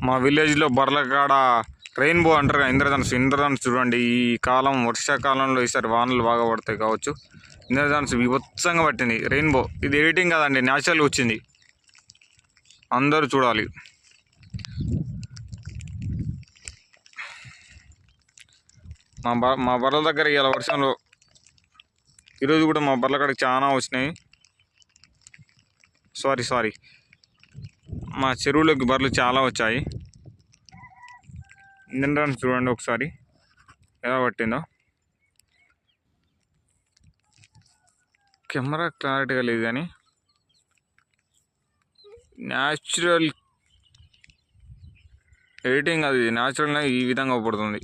మా విలేజ్లో బర్ల కాడ రెయిన్బో అంటారు కదా, ఇంద్రధనుసు చూడండి. ఈ కాలం వర్షాకాలంలో ఈసారి వానలు బాగా పడతాయి కావచ్చు. ఇంద్రధనుసు విభత్సంగా పట్టింది రెయిన్బో. ఇది ఎడిటింగ్ కాదండి, న్యాచురల్గా వచ్చింది. అందరూ చూడాలి. మా బర్రెల దగ్గర ఇలా వర్షంలో ఈరోజు కూడా మా బర్రెల కాడికి చాలా వచ్చినాయి. సారీ మా చెరువులోకి బర్రెలు చాలా వచ్చాయి. ఇంద్రధనుసు చూడండి ఒకసారి ఎలా పట్టిందో. కెమెరా క్లారిటీగా లేదు కానీ న్యాచురల్ ఎడిటింగ్, అది న్యాచురల్గా ఈ విధంగా పడుతుంది.